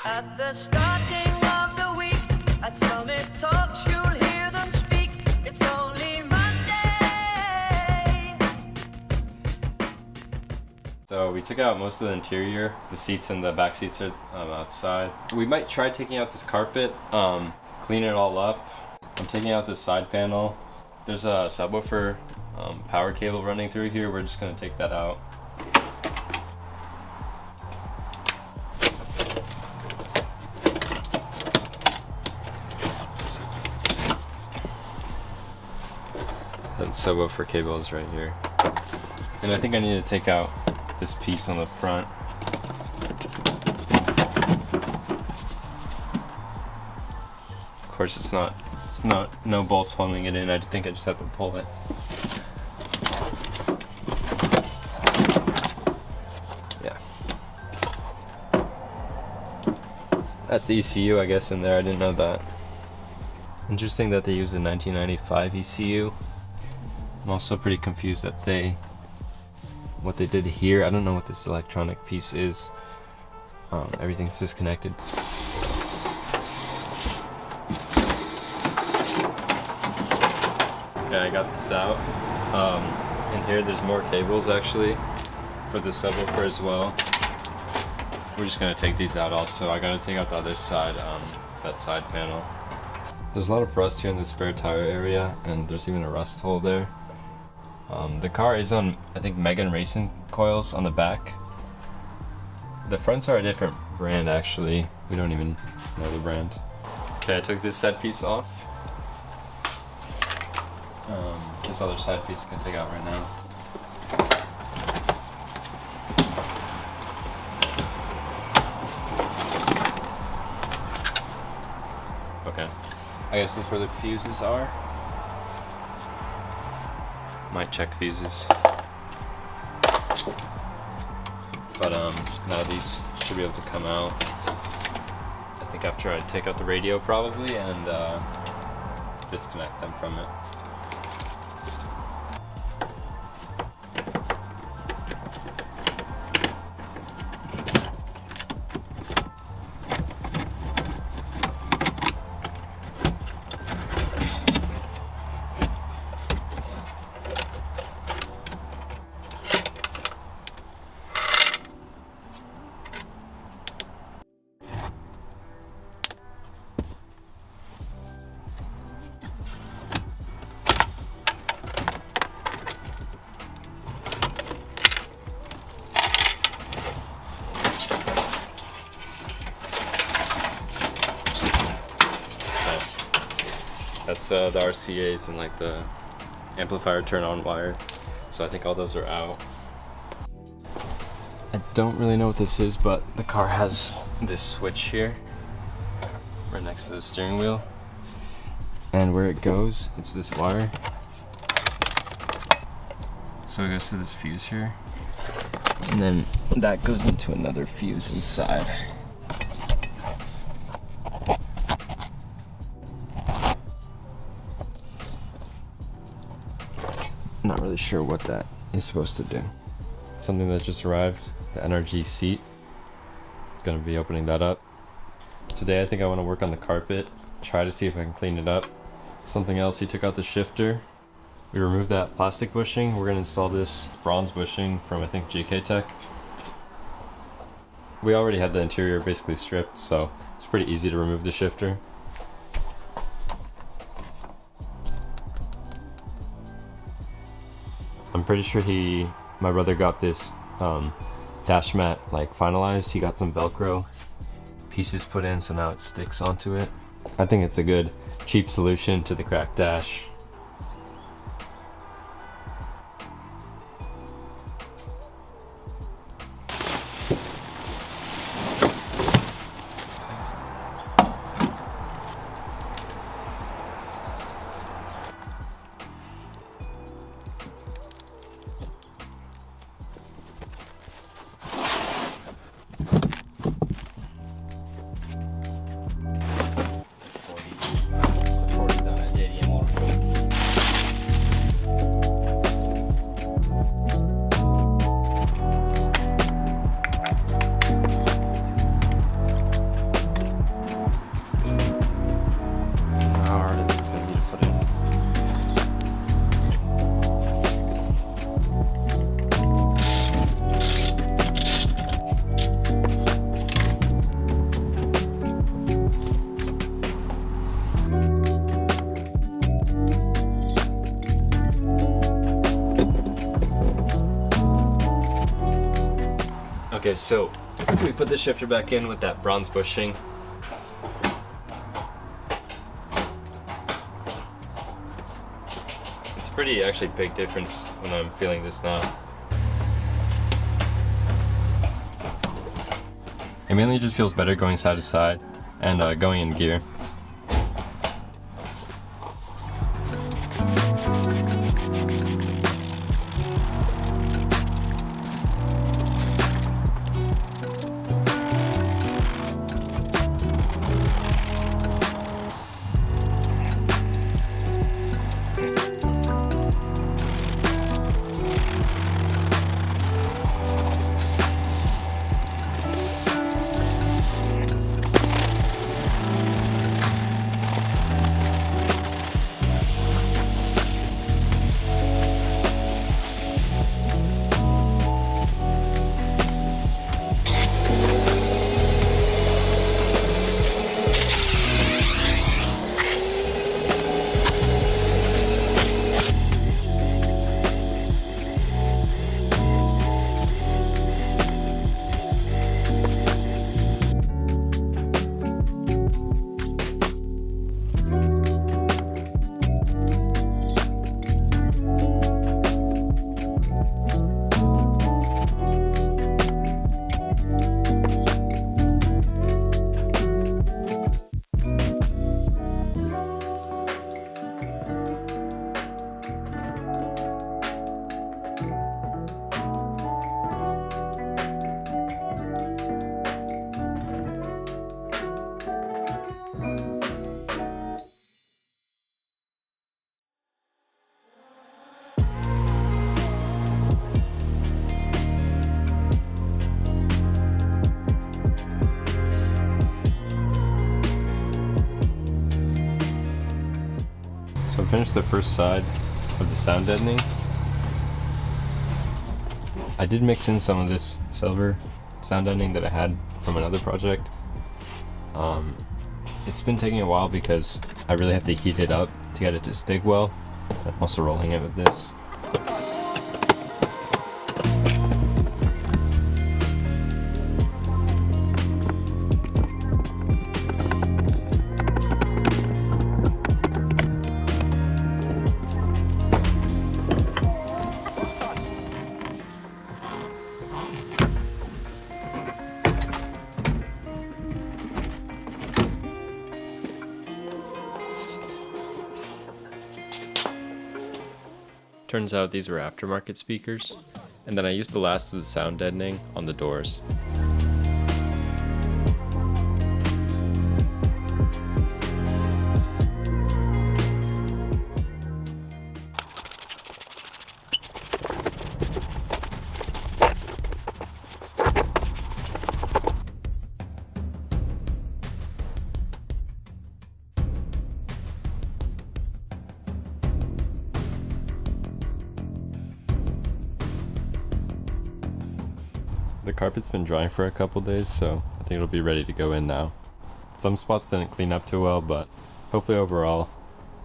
At the starting of the week, at Summit Talks, you'll hear them speak. It's only Monday. So we took out most of the interior. The seats and the back seats are outside. We might try taking out this carpet, clean it all up. I'm taking out this side panel. There's a subwoofer power cable running through here. We're just gonna take that out. That subwoofer cable is right here. And I think I need to take out this piece on the front. Of course it's not no bolts holding it in. I think I just have to pull it. Yeah. That's the ECU, I guess, in there. I didn't know that. Interesting that they used a 1995 ECU. I'm also pretty confused that what they did here. I don't know what this electronic piece is. Everything's disconnected. Okay, I got this out. In here there's more cables actually for the subwoofer as well. We're just gonna take these out also. I gotta take out the other side, that side panel. There's a lot of rust here in the spare tire area, and there's even a rust hole there. The car is on, I think, Megan racing coils on the back. The fronts are a different brand actually. We don't even know the brand. Okay, I took this side piece off. This other side piece I can take out right now. Okay, I guess this is where the fuses are. Might check fuses. But now these should be able to come out. I think after I take out the radio probably and disconnect them from it. That's the RCAs and like the amplifier turn on wire. So I think all those are out. I don't really know what this is, but the car has this switch here right next to the steering wheel. And where it goes, it's this wire. So it goes to this fuse here. And then that goes into another fuse inside. Not really sure what that is supposed to do. Something that just arrived, the NRG seat. Gonna be opening that up. Today I think I want to work on the carpet, try to see if I can clean it up. Something else, he took out the shifter. We removed that plastic bushing. We're gonna install this bronze bushing from I think GK Tech. We already had the interior basically stripped, so it's pretty easy to remove the shifter. I'm pretty sure my brother got this dash mat like finalized. He got some Velcro pieces put in, so now it sticks onto it. I think it's a good cheap solution to the cracked dash. Okay, so we put the shifter back in with that bronze bushing. It's pretty actually big difference when I'm feeling this now. It mainly just feels better going side to side and going in gear. So I finished the first side of the sound deadening. I did mix in some of this silver sound deadening that I had from another project. It's been taking a while because I really have to heat it up to get it to stick well. I'm also rolling it with this. Turns out these were aftermarket speakers, and then I used the last of the sound deadening on the doors. The carpet's been drying for a couple days, so I think it'll be ready to go in now. Some spots didn't clean up too well, but hopefully overall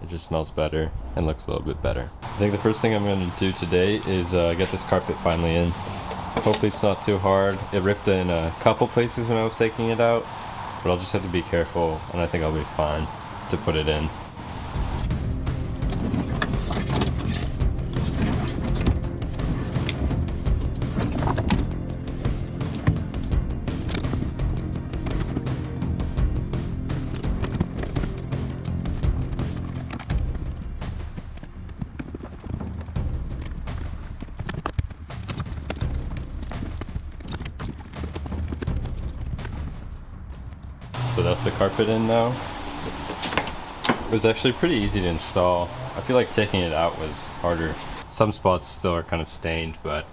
it just smells better and looks a little bit better. I think the first thing I'm going to do today is get this carpet finally in. Hopefully it's not too hard. It ripped in a couple places when I was taking it out, but I'll just have to be careful and I think I'll be fine to put it in. So that's the carpet in now. It was actually pretty easy to install. I feel like taking it out was harder. Some spots still are kind of stained, but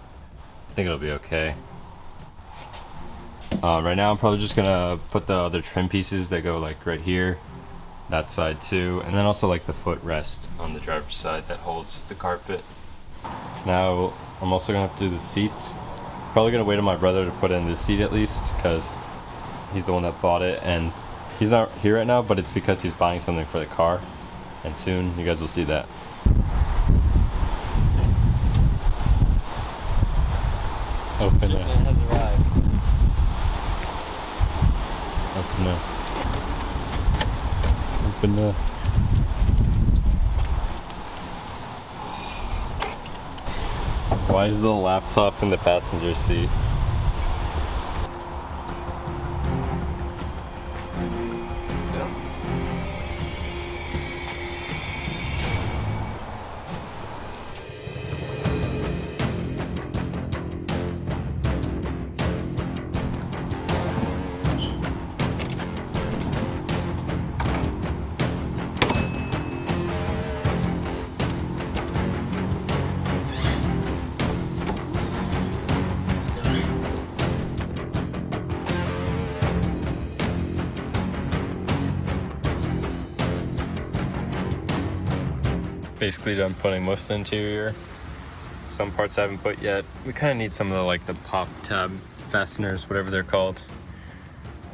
I think it'll be okay. Right now I'm probably just gonna put the other trim pieces that go like right here, that side too, and then also like the footrest on the driver's side that holds the carpet. Now I'm also gonna have to do the seats. Probably gonna wait on my brother to put in this seat at least, because he's the one that bought it and he's not here right now, but it's because he's buying something for the car, and soon you guys will see that. Open it. Shipment has arrived. open the... Why is the laptop in the passenger seat? Basically done putting most of the interior. Some parts I haven't put yet. We kind of need some of the like the pop tab fasteners, whatever they're called.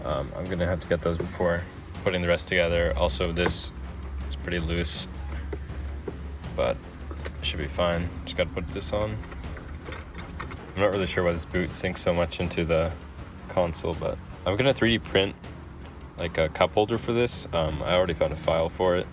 I'm gonna have to get those before putting the rest together. Also, this is pretty loose, but it should be fine. Just gotta put this on. I'm not really sure why this boot sinks so much into the console, but I'm gonna 3D print like a cup holder for this. I already found a file for it.